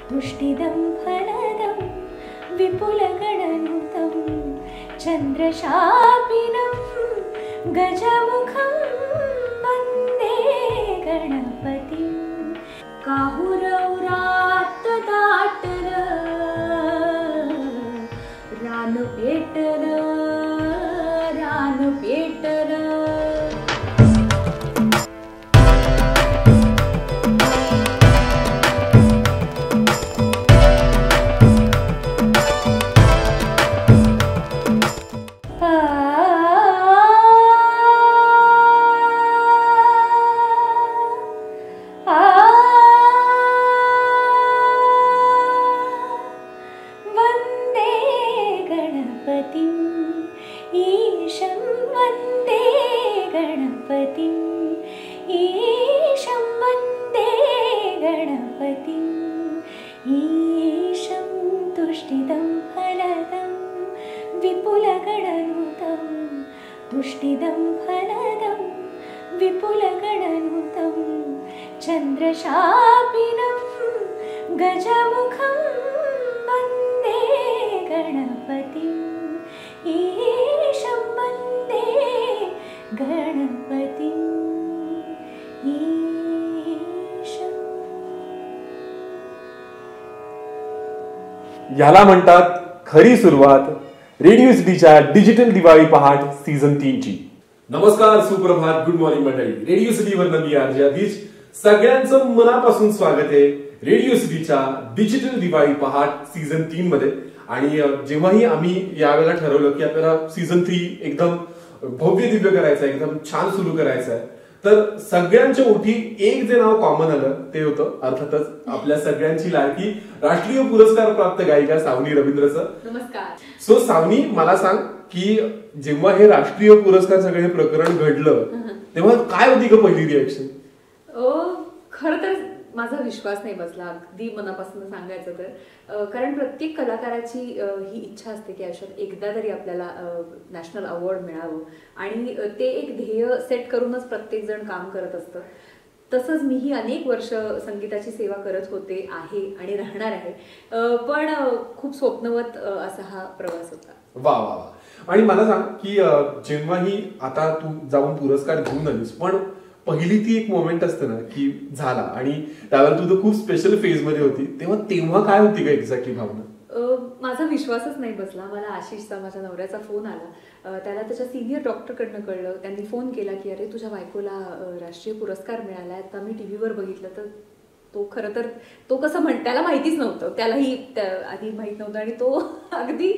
तुष्टिदं फलदं विपुलगणनुतं चन्द्रशापिनं गजमुखं वन्दे गणपतिं काहुरौरात्तदाटल रानु पेटल ईशं वन्दे गणपतिं ईशं वन्दे गणपतिं ईशं तुष्टिदं फलदं विपुलगणनुतं तुष्टिदं फलदं विपुलगणनुतं चन्द्रशापिनं गजमुखं वन्दे गणपतिं ईशं वन्दे गणपतिं ईशं. याला म्हणतात खरी सुरुवात रेडिओ सिटीच्या डिजिटल दिवाळी पहाट सीझन 3 ची. नमस्कार, सुप्रभात, गुड मॉर्निंग मंडळी. रेडिओ सिटीवर मी आरजे आदिश सगळ्यांचं मनापासून स्वागत आहे रेडिओ सिटीच्या डिजिटल दिवाळी पहाट सीझन 3 मध्ये. आणि जेव्हाही आम्ही यावेळेला ठरवलं की आपल्याला सीझन 3 एकदम भव्य दिव्य करायचं आहे, एकदम छान सुरू करायचं आहे, तर सगळ्यांच्या ओठी एक जे नाव कॉमन आलं ते होतं अर्थातच आपल्या सगळ्यांची लाडकी राष्ट्रीय पुरस्कार प्राप्त गायिका सावनी रवींद्रचं. नमस्कार. सो सावनी, मला सांग की जेव्हा हे राष्ट्रीय पुरस्कार सगळे प्रकरण घडलं तेव्हा काय होती का पहिली रिएक्शन? खरं तर माझा विश्वास नाही बसला, अगदी मनापासून सांगायचं तर. कारण प्रत्येक कलाकाराची ही इच्छा असते की आयुष्यात एकदा तरी आपल्याला नॅशनल अवॉर्ड मिळावं आणि ते एक ध्येय सेट करूनच प्रत्येक जण काम करत असतं. तसंच मीही अनेक वर्ष संगीताची सेवा करत होते, आहे आणि राहणार आहे. पण खूप स्वप्नवत असा हा प्रवास होता. वा वा वा. आणि मला सांग की जेव्हाही आता तू जाऊन पुरस्कार घेऊन आलीस, पण पहिली ती एक मोमेंट असते ना की झाला, आणि त्यावेळेला तू तर खूप स्पेशल फेज मध्ये होती, तेव्हा काय होती का एक्झॅक्टली भावना? माझा विश्वासच नाही बसला. मला आशिषचा, माझ्या नवऱ्याचा फोन आला. त्याला त्याच्या सिनियर डॉक्टरकडनं कळलं. त्यांनी फोन केला की अरे तुझ्या बायकोला राष्ट्रीय पुरस्कार मिळालाय. आता मी टीव्हीवर बघितलं तर तो खरं तर तो कसं त्याला माहितीच नव्हतं, त्यालाही आधी माहित नव्हतं. आणि तो अगदी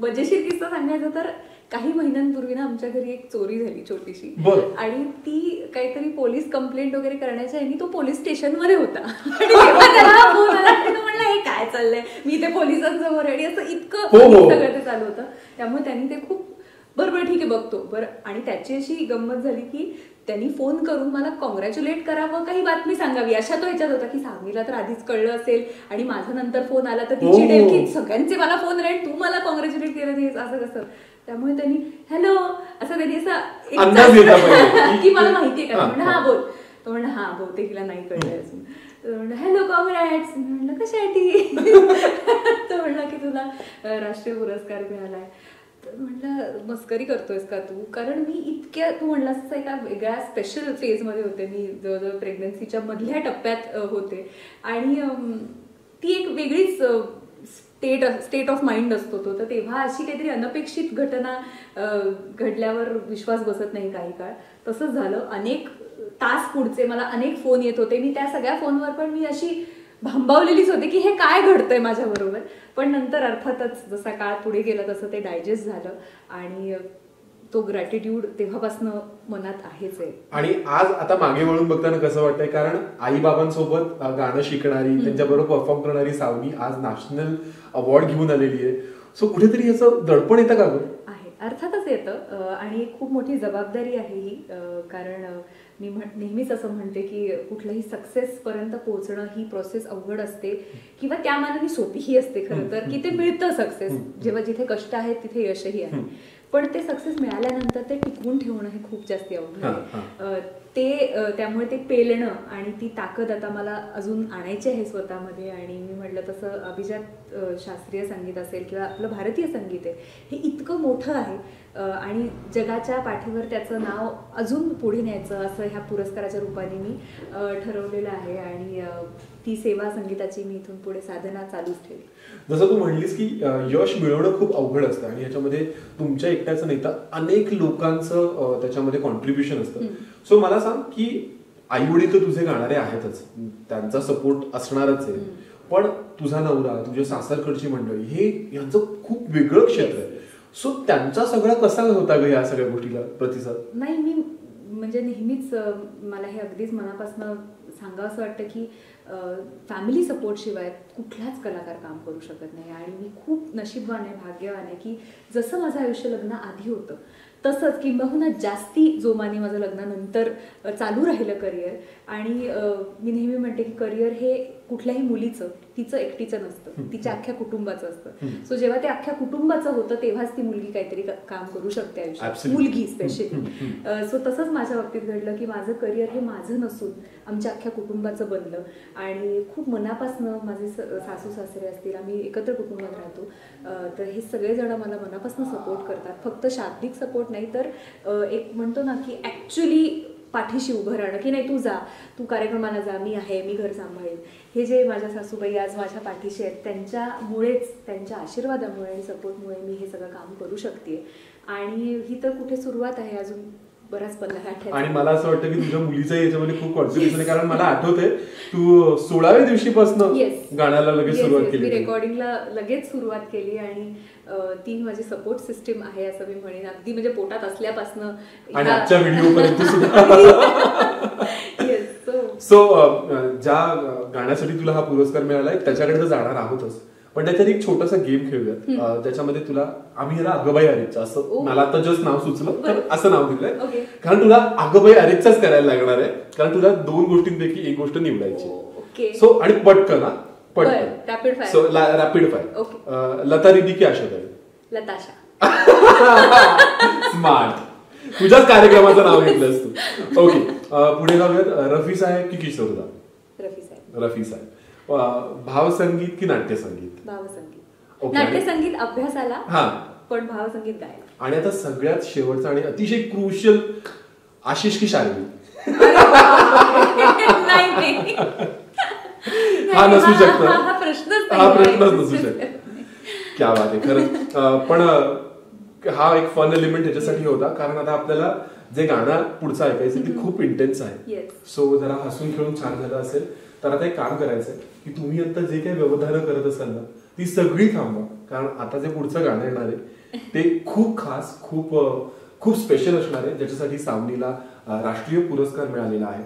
मजेशीर किस्सा सांगायचा तर काही महिन्यांपूर्वी ना आमच्या घरी एक चोरी झाली छोटीशी, आणि ती काहीतरी पोलीस कंप्लेंट वगैरे करण्याच्या ह्यानी तो पोलीस स्टेशनमध्ये होता. आणि तेव्हा त्याला फोन आला की तो म्हणला हे काय चाललंय, मी ते पोलिसांसमोर, आणि असं इतकं सगळं ते चालू होतं. त्यामुळे त्यांनी ते खूप बरोबर ठीक आहे बघतो बरं. आणि त्याची अशी गंमत झाली की त्यांनी फोन करून मला कॉंग्रॅच्युलेट करावं, काही बातमी सांगावी अशा तो ह्याच्यात होता की सावनीला तर आधीच कळलं असेल आणि माझा नंतर फोन आला तर ती चिडेल की सगळ्यांचे मला फोन राहील, तू मला कॉंग्रॅच्युलेट केलं असं कसं. त्यामुळे त्यांनी हॅलो असं त्यांनी असं की मला माहितीये का, म्हणलं हा बोल. तो म्हणलं हा बहुतेक तिला नाही कळलंय अजून. तर म्हणलं हॅलो कॉंग्रॅट्स. म्हणलं कशासाठी? तो म्हणला की तुला राष्ट्रीय पुरस्कार मिळालाय. तर म्हणलं मस्करी करतोयस का तू? कारण मी इतक्या, तू म्हणलास तसं एका वेगळ्या स्पेशल फेजमध्ये होते. मी जवळजवळ प्रेग्नन्सीच्या मधल्या टप्प्यात होते, आणि ती एक वेगळीच स्टेट ऑफ माइंड असतो तो. तर तेव्हा अशी काहीतरी अनपेक्षित घटना घडल्यावर विश्वास बसत नाही काही काळ. तसंच झालं. अनेक तास पुढचे मला अनेक फोन येत होते. मी त्या सगळ्या फोनवर पण मी अशी भांबावलेलीच होते की हे काय घडतंय माझ्याबरोबर. पण नंतर अर्थातच जसा काळ पुढे गेला तसं ते डायजेस्ट झालं, आणि तो ग्रॅटिट्यूड तेव्हापासून मनात आहेच आहे. आणि आज आता मागे वळून बघताना कसं वाटतंय, कारण आई बाबांसोबत गाणं शिकणारी, त्यांच्याबरोबर परफॉर्म करणारी सावनी आज नॅशनल अवॉर्ड घेऊन आलेली आहे. सो कुठेतरी याचं दडपण येतं का गं? आहे, अर्थातच येतं. आणि खूप मोठी जबाबदारी आहे ही. कारण मी नेहमीच असं म्हणते की कुठलंही सक्सेस पर्यंत पोहोचणं ही प्रोसेस अवघड असते, किंवा त्या मानाने सोपीही असते खरं तर, की ते मिळतं सक्सेस. जेव्हा जिथे कष्ट आहेत तिथे यशही आहे. पण ते सक्सेस मिळाल्यानंतर ते टिकवून ठेवणं हे खूप जास्त अवघड आहे. त्यामुळे ते पेलणं आणि ती ताकद आता मला अजून आणायची आहे स्वतःमध्ये. आणि मी म्हटलं तसं अभिजात शास्त्रीय संगीत असेल किंवा आपलं भारतीय संगीत आहे, हे इतकं मोठं आहे आणि जगाच्या पाठीवर त्याचं नाव अजून पुढे न्यायचं असं ह्या पुरस्काराच्या रूपाने मी ठरवलेलं आहे. आणि ती सेवा संगीताची मी इथून पुढे साधना चालूच ठेवली. जसं तू म्हणलीस की यश मिळवणं खूप अवघड असतं आणि ह्याच्यामध्ये तुमच्या एकट्याचं नाही तर अनेक लोकांचं त्याच्यामध्ये कॉन्ट्रीब्युशन असतं. सो मला सांग की आई वडील तर तुझे गाणारे आहेतच, त्यांचा सपोर्ट असणारच आहे, पण तुझा नवरा, तुझ्या सासरकडची मंडळी, हे यांचं खूप वेगळं क्षेत्र आहे. सो त्यांचा सगळा कसा होता ग या सगळ्या गोष्टीला प्रतिसाद? नाही, मी म्हणजे नेहमीच मला हे अगदीच मनापासून सांगावं असं वाटतं की फॅमिली सपोर्ट शिवाय कुठलाच कलाकार काम करू शकत नाही. आणि मी खूप नशीबवान आहे, भाग्यवान आहे की जसं माझं आयुष्य लग्नाआधी होतं तसंच किंबहुना जास्ती जोमाने माझं लग्नानंतर चालू राहिलं करिअर. आणि मी नेहमी म्हणते की करिअर हे कुठल्याही मुलीचं, तिचं एकटीचं नसतं, तिच्या अख्ख्या कुटुंबाचं असतं. सो जेव्हा ते अख्ख्या कुटुंबाचं होतं तेव्हाच ती मुलगी काहीतरी काम करू शकते आयुष्यात, मुलगी स्पेशली. सो तसंच माझ्या बाबतीत घडलं की माझं करिअर हे माझं नसून आमच्या अख्ख्या कुटुंबाचं बनलं. आणि खूप मनापासनं माझे सासू सासरे असतील, आम्ही एकत्र कुटुंबात राहतो, तर हे सगळेजण मला मनापासून सपोर्ट करतात. फक्त शाब्दिक सपोर्ट नाही तर एक म्हणतो ना की ॲक्च्युली पाठीशी उभं राहणं की नाही, तू जा, तू कार्यक्रमाला जा, मी आहे, मी घर सांभाळेल. हे जे माझ्या सासूबाई आज माझ्या पाठीशी आहेत, त्यांच्यामुळेच, त्यांच्या आशीर्वादामुळे आणि सपोर्टमुळे मी हे सगळं काम करू शकते. आणि ही तर कुठे सुरुवात आहे, अजून बराच पल्ला. आणि मला असं वाटतं की तुझ्या मुलीचं याच्यामध्ये खूप कॉन्ट्रीब्युशन आहे, कारण मला आठवतंय तू 16व्या दिवशीपासून गाण्याला लगेच सुरुवात केली. मी रेकॉर्डिंगला लगेच सुरुवात केली आणि ती माझी सपोर्ट सिस्टीम आहे असं मी म्हणेन, अगदी म्हणजे पोटात असल्यापासून आणि आजच्या व्हिडिओ पर्यंत सुद्धा. सो ज्या गाण्यासाठी तुला हा पुरस्कार मिळालाय त्याच्याकडे तर जाणार आहोतच, पण त्याच्यात एक छोटासा गेम खेळूयात ज्याच्यामध्ये तुला आम्ही याला अगबाई अरेकचा, असं मला आता जस्ट नाव सुचलं तर असं नाव दिलंय, कारण तुला अगबाई अरेकचाच करायला लागणार आहे, कारण तुला 2 गोष्टींपैकी एक गोष्ट निवडायची. सो आणि पटकन सो रॅपिड फायर. लता दीदी की आशा ताई? लताशा. स्मार्ट. तुझ्याच कार्यक्रमाचं नाव घेतलंस तू. ओके, पुढे जाऊयात. रफी साहेब की किशोरदा? रफी साहेब. रफी साहेब. भावसंगीत की नाट्यसंगीत? भावसंगीत. नाट्यसंगीत अभ्यासाला, पण भावसंगीत गायला. आणि आता सगळ्यात शेवटचा आणि अतिशय क्रुशियल, आशिष की शार्वी? हा नसू शकतो, हा प्रश्नच नसू शकतो. क्या बात आहे खरंच. पण हा एक फन एलिमेंट ह्याच्यासाठी होता कारण आता आपल्याला जे गाणं पुढचं ऐकायचं ते खूप इंटेन्स आहे. सो जरा हसून खेळून छान झालं असेल तर आता एक काम करायचंय की तुम्ही आता जे काही व्यवधानं करत असाल ना ती सगळी थांबवा, कारण आता जे पुढचं गाणं येणार आहे ते खूप खास, खूप खूप स्पेशल असणार आहे, ज्याच्यासाठी सावनीला राष्ट्रीय पुरस्कार मिळालेला आहे.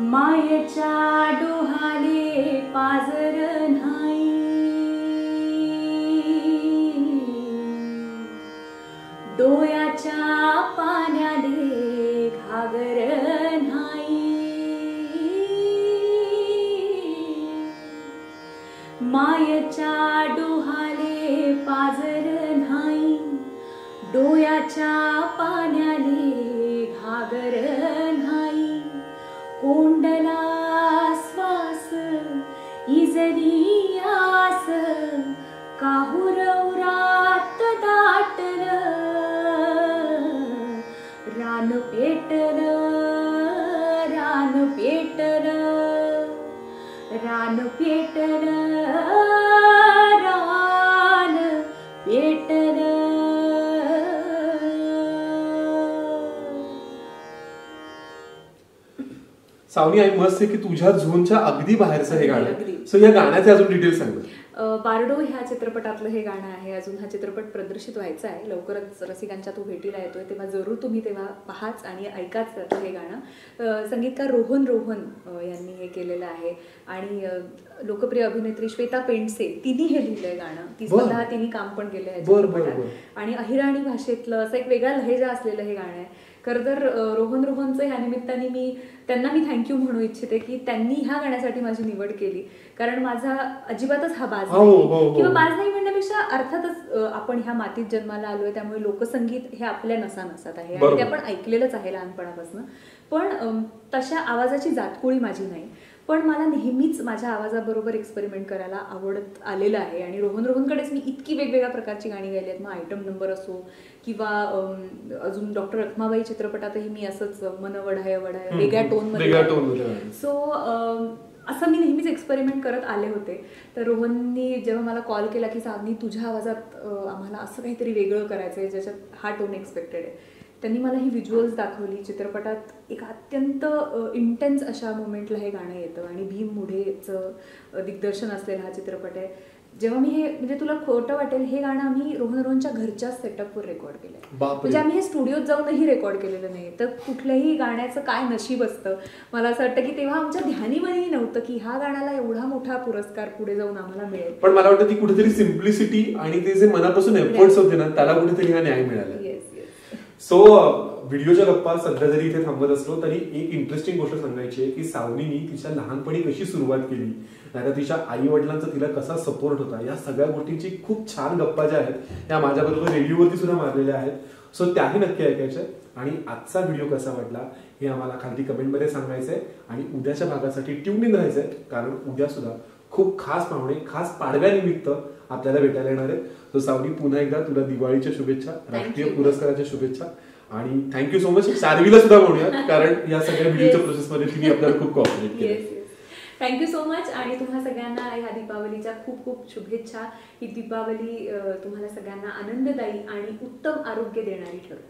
मायेच्या डोहाले पाजर नाही, डोळ्याच्या पाण्याले घागर नाही, मायेच्या डोहाले पाजर नाही, डोळ्याच्या पाण्याले घागर नाही, कोंडला श्वास इजरी आस, काहुरवरात दाटलं, रान पेटलं, रान पेटलं, रान पेटलं, रान पेटलं. सावनी, आई मस्त आहे की तुझ्या झोनच्या अगदी बाहेरचं हे गाणं. सो या गाण्याचे अजून डिटेल्स सांग. बारडो ह्या चित्रपटातलं हे गाणं आहे. अजून हा चित्रपट प्रदर्शित व्हायचा आहे, लवकरच रसिकांच्या तो भेटीला येतोय, तेव्हा जरूर तुम्ही तेव्हा पाहाच आणि ऐकाच हे गाणं. संगीतकार रोहन यांनी हे केलेलं आहे आणि लोकप्रिय अभिनेत्री श्वेता पेंडसे तिने हे लिहिलंय गाणं. ती स्वतः तिने काम पण केलं आहे चित्रपटात. आणि अहिराणी भाषेतलं असं एक वेगळा लहेजा असलेलं हे गाणं आहे. खरं तर रोहनचं ह्या निमित्ताने त्यांना मी थँक्यू म्हणू इच्छिते की त्यांनी ह्या गाण्यासाठी माझी निवड केली, कारण माझा अजिबातच हा बाज नाही, किंवा बाज नाही म्हणण्यापेक्षा अर्थातच आपण ह्या मातीत जन्माला आलोय, त्यामुळे लोकसंगीत हे आपल्या नसानसात आहे आणि ते आपण ऐकलेलंच आहे लहानपणापासून. पण तशा आवाजाची जातकुळी माझी नाही, पण मला नेहमीच माझ्या आवाजाबरोबर एक्सपेरिमेंट करायला आवडत आलेलं आहे. आणि रोहनकडेच मी इतकी वेगवेगळ्या प्रकारची गाणी गायली आहेत, मग आयटम नंबर असो किंवा अजून डॉक्टर रखमाबाई चित्रपटातही मी असंच मन वढाय वेगळ्या टोनमध्ये. सो असं मी नेहमीच एक्सपेरिमेंट करत आले होते. तर रोहननी जेव्हा मला कॉल केला की सावनी तुझ्या आवाजात आम्हाला असं काहीतरी वेगळं करायचं आहे ज्याच्यात हा टोन एक्सपेक्टेड आहे, त्यांनी मला ही व्हिज्युअल्स दाखवली. चित्रपटात एक अत्यंत इंटेन्स अशा मोमेंटला हे गाणं येतं आणि भीम मुढेचं दिग्दर्शन असलेला हा चित्रपट आहे. जेव्हा मी हे, म्हणजे तुला खोटं वाटेल, हे गाणं आम्ही रोहनच्या घरच्या सेटअपवर रेकॉर्ड केलंय. म्हणजे आम्ही हे स्टुडिओत जाऊनही रेकॉर्ड केलेलं नाही. तर कुठल्याही गाण्याचं काय नशीब असतं. मला असं वाटतं की तेव्हा आमच्या ध्यानीमध्येही नव्हतं की ह्या गाण्याला एवढा मोठा पुरस्कार पुढे जाऊन आम्हाला मिळेल. पण मला वाटतं ती कुठेतरी सिम्प्लिसिटी आणि ते जे मनापासून एफर्ट्स होते ना, त्याला कुठेतरी हा न्याय मिळाला. सो व्हिडिओच्या गप्पा सध्या जरी इथे थांबत असलो तरी एक इंटरेस्टिंग गोष्ट सांगायची आहे की सावनीनी तिच्या लहानपणी कशी सुरुवात केली, नाहीतर तिच्या आई वडिलांचा तिला कसा सपोर्ट होता, या सगळ्या गोष्टींची खूप छान गप्पा ज्या आहेत त्या माझ्याबरोबर रेडिओवरती सुद्धा मारलेल्या आहेत. सो त्याही नक्की ऐकायच्या. आणि आजचा व्हिडिओ कसा वाटला हे आम्हाला खाली कमेंटमध्ये सांगायचंय आणि उद्याच्या भागासाठी ट्यून इन राहायचंय, कारण उद्या सुद्धा खूप खास पाहुणे, खास पाडव्यानिमित्त आपल्याला भेटायला येणार आहेत. तो सावनी, पुन्हा एकदा तुला दिवाळीच्या शुभेच्छा, राष्ट्रीय पुरस्काराच्या शुभेच्छा आणि थँक्यू सो मच. सारवीला सुद्धा म्हणूया, कारण या सगळ्या व्हिडिओच्या प्रोसेसमध्ये तिने आपल्याला खूप कॉपरेट केलं. Thank you so much. आणि तुम्हा सगळ्यांना ह्या दीपावलीच्या खूप खूप शुभेच्छा. ही दीपावली तुम्हाला सगळ्यांना आनंददायी आणि उत्तम आरोग्य देणारी ठरो.